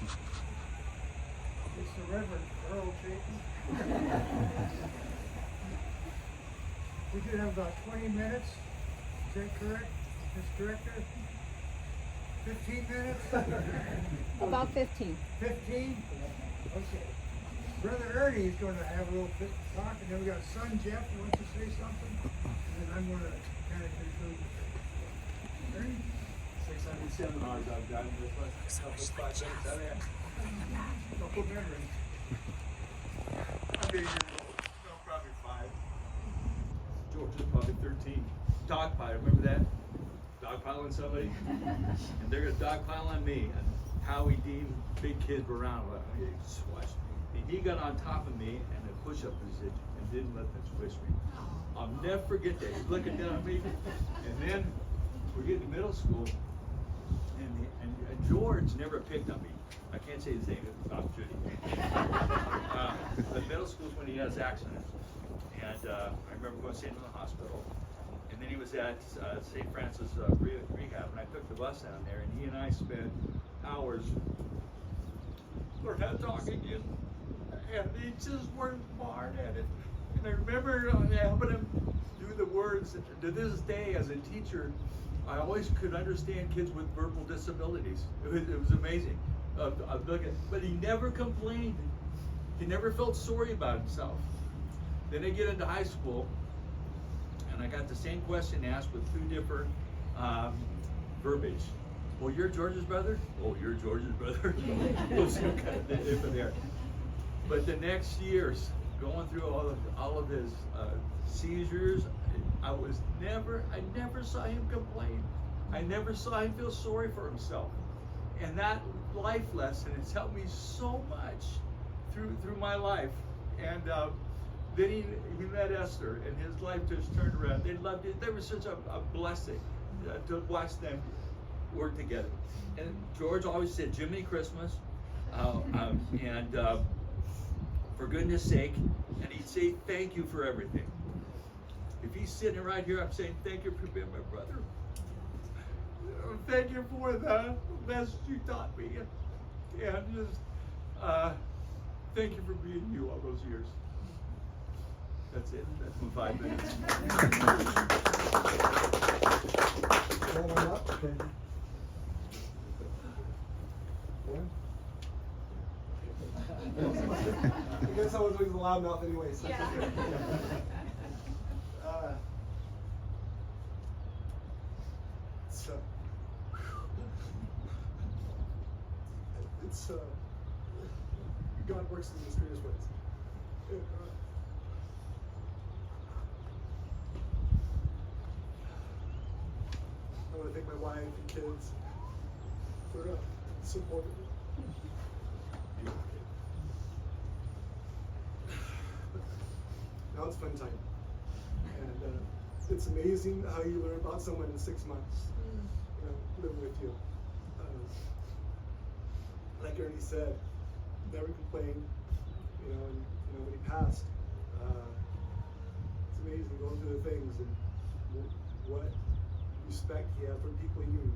It's the Reverend Earl Chapin. We should have about 20 minutes. Is that correct, Ms. Director? 15 minutes? About 15. 15? Okay. Brother Ernie is going to have a little bit talk, and then we got son Jeff who wants to say something, and then I'm going to kind of conclude with it. Ernie? 600 seminars I've done with couple projects. Couple memories. I'm 8 years old. No, probably 5. George is probably 13. Dogpile, remember that? Dogpiling somebody? And they're going to dogpile on me. And Howie Dean, big kids were around. He squashed me. And he got on top of me in a push-up position and didn't let them squish me. I'll never forget that. He's looking down at me. And then we're getting to middle school. And George never picked on me. I can't say his name, Bob Judy. But middle school is when he has accidents. And I remember going to see him in the hospital. And then he was at St. Francis Rehab, and I took the bus down there, and he and I spent hours learning how to talk again. And he just worked hard at it. And I remember helping him do the words. To this day, as a teacher, I always could understand kids with verbal disabilities. It was amazing. But he never complained. He never felt sorry about himself. Then I get into high school, and I got the same question asked with 2 different verbiage. Well, you're George's brother? Oh, you're George's brother? Those kind of different there. But the next years, going through all of his seizures, I never saw him complain. I never saw him feel sorry for himself. And that life lesson has helped me so much through my life. And then he met Esther, and his life just turned around. They loved it. They were such a blessing to watch them work together. And George always said, Jiminy Christmas, and for goodness sake, and he'd say thank you for everything. If he's sitting right here, I'm saying thank you for being my brother. Thank you for the message you taught me, and just thank you for being you all those years. That's it. That's my 5 minutes. Hold on up. Okay. I guess I was always a loudmouth anyway. So Yeah. It's God works in mysterious ways. I want to thank my wife and kids for supporting me. Now it's fun time. And it's amazing how you learn about someone in 6 months, living with you. Like Ernie said, never complained, and when he passed, it's amazing going through the things and what respect he had for people he knew,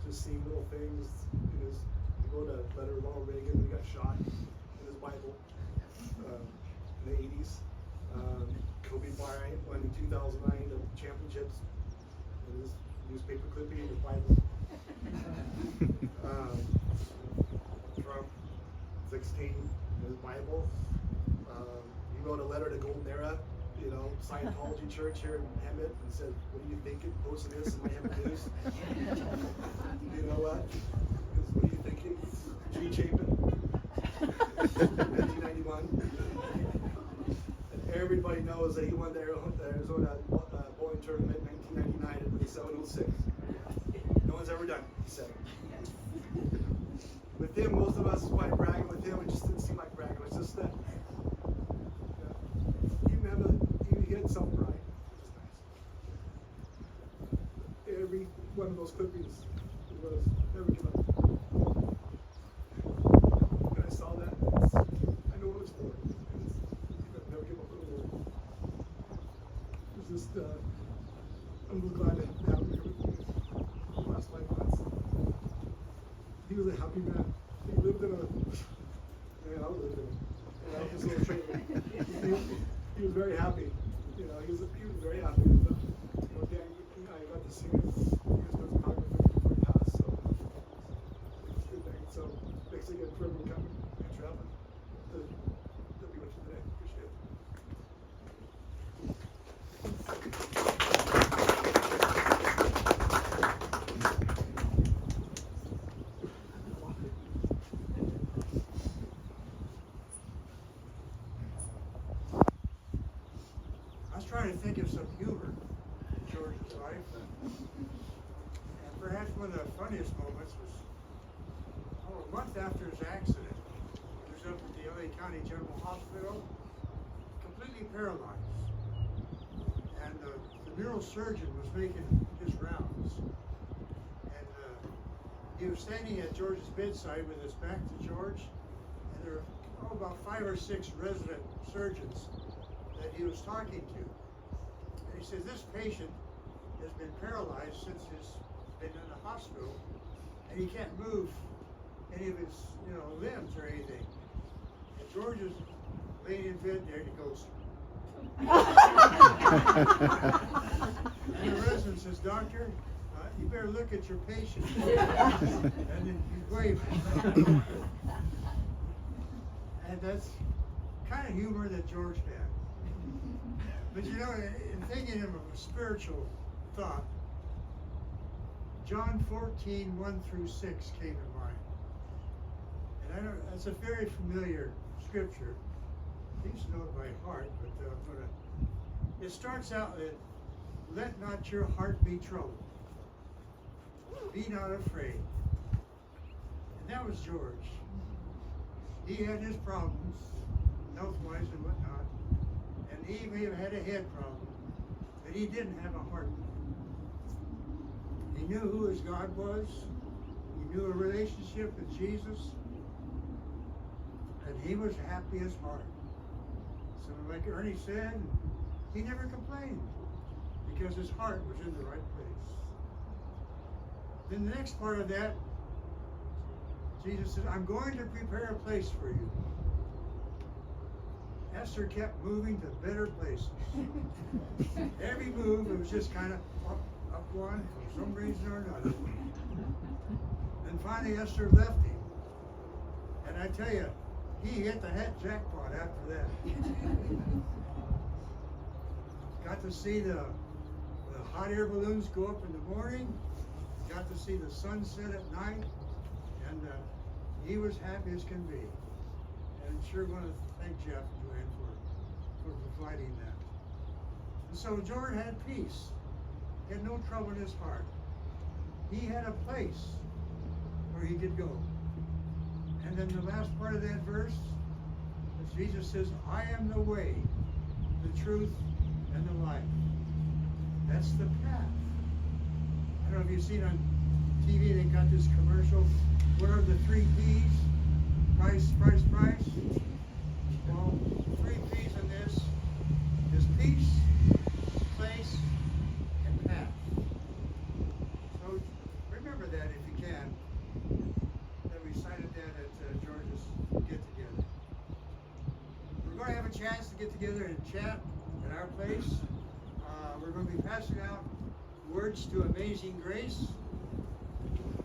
just seeing little things in his, he wrote a letter to Ronald Reagan when he got shot in his Bible in the 80s. Kobe Bryant won in 2009 the championships in his newspaper clipping in his Bible. Trump 16 in his Bible. He wrote a letter to Golden Era, Scientology church here in Hemet, and said, "What do you think? Posting this in my Hemet News." You know what? Because what are you thinking? G. Chapin, 1991. And everybody knows that he won the Arizona bowling tournament in 1999 with a 706. No one's ever done it, he said. With him, most of us might bragging with him, it just didn't seem like bragging. It was just that he had some pride, which is nice. Every one of those clippings was never give up. And I saw that, I know what it's for. Never give up on the Lord. It's just, I'm really glad to have him here with me the last 5 months. He was a happy man. He lived in a, man, I lived in his little trailer. He was very happy. He was very happy. Dan, I got to see his photography before he passed, so it's a good thing. So thanks again for everyone coming and traveling to be with you today. Appreciate it. I was trying to think of some humor in George's life. And perhaps one of the funniest moments was, a month after his accident, he was up at the LA County General Hospital, completely paralyzed. And the neurosurgeon was making his rounds. And he was standing at George's bedside with his back to George. And there were about 5 or 6 resident surgeons that he was talking to. And he says, this patient has been paralyzed since he's been in the hospital, and he can't move any of his, limbs or anything. And George is laying in bed there, and he goes. And the resident says, doctor, you better look at your patient. And then he's waving. And that's kind of humor that George had. But in thinking of a spiritual thought, John 14:1-6 came to mind. And I know that's a very familiar scripture. I used to know it by heart, but it starts out with, let not your heart be troubled. Be not afraid. And that was George. He had his problems, health-wise and whatnot. And he may have had a head problem, but he didn't have a heart. He knew who his God was. He knew a relationship with Jesus. And he was happy as heart. So like Ernie said, he never complained because his heart was in the right place. Then the next part of that, Jesus said, I'm going to prepare a place for you. Esther kept moving to better places. Every move, it was just kind of up one for some reason or another. And finally Esther left him. And I tell you, he hit the head jackpot after that. Got to see the hot air balloons go up in the morning. Got to see the sunset at night. And he was happy as can be. And sure want to thank Jeff and Joanne for providing that. And so George had peace. He had no trouble in his heart. He had a place where he could go. And then the last part of that verse, Jesus says, I am the way, the truth, and the life. That's the path. I don't know if you've seen on TV, they got this commercial. What are the 3 P's? Price, price, price. Well, 3 P's in this is peace, place, and path. So remember that if you can. That we cited that at George's get-together. We're going to have a chance to get together and chat at our place. We're going to be passing out words to Amazing Grace.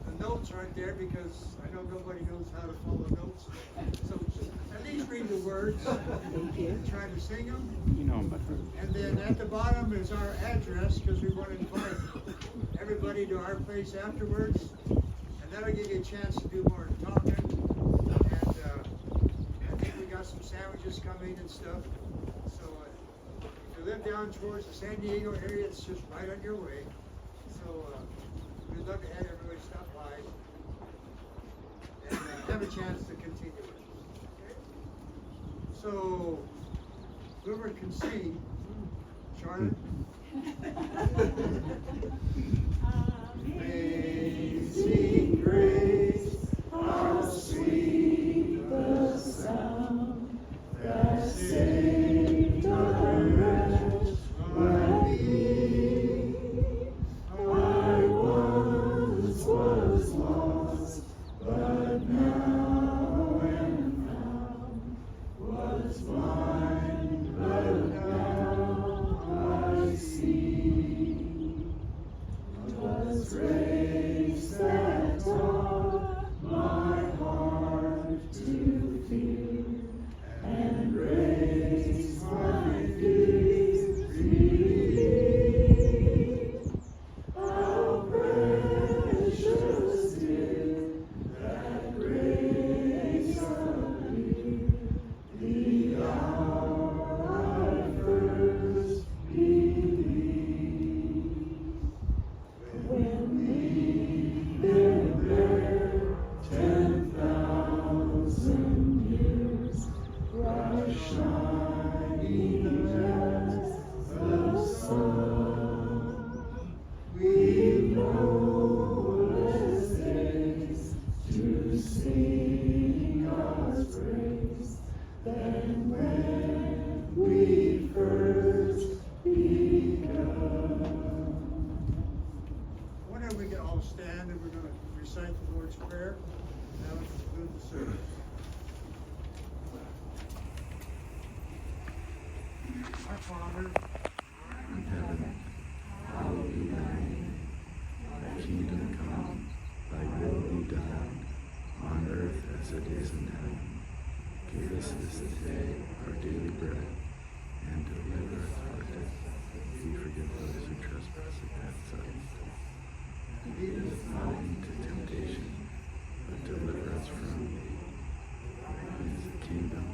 The notes aren't there because I know nobody knows how to follow notes. So at least read the words and try to sing them. And then at the bottom is our address because we want to invite everybody to our place afterwards. And that'll give you a chance to do more talking. And I think we got some sandwiches coming and stuff. So if you live down towards the San Diego area, it's just right on your way. So we'd love to have everybody stop by and have a chance to continue it. Okay? So whoever can sing, Charlotte. Amazing grace, how sweet the sound that saved a wretch like me. I once was lost, but blind, but now I see. 'Twas grace that taught my heart to fear, and grace my fears relieved. How precious did that grace appear, the hour I first believed. When we've been there 10,000 years, bright shining as the sun, we've countless days to sing God's praise than when we first begun. Whenever we can all stand and we're going to recite the Lord's Prayer, now to conclude the service. Our Father, in heaven, hallowed be thy name. Thy kingdom come, thy will be done, on earth as it is in heaven. Give us this day our daily bread, and deliver us our debt, as we forgive those who trespass against us. Lead us not into temptation, but deliver us from evil. Thine is the kingdom,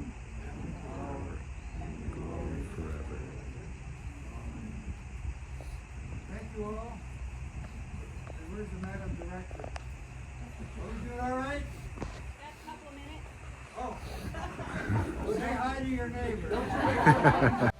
and the power, and the glory forever. thank you all. And where's the Madam Director? Are we doing all right? Got a couple of minutes. Oh. Say hi to your neighbor.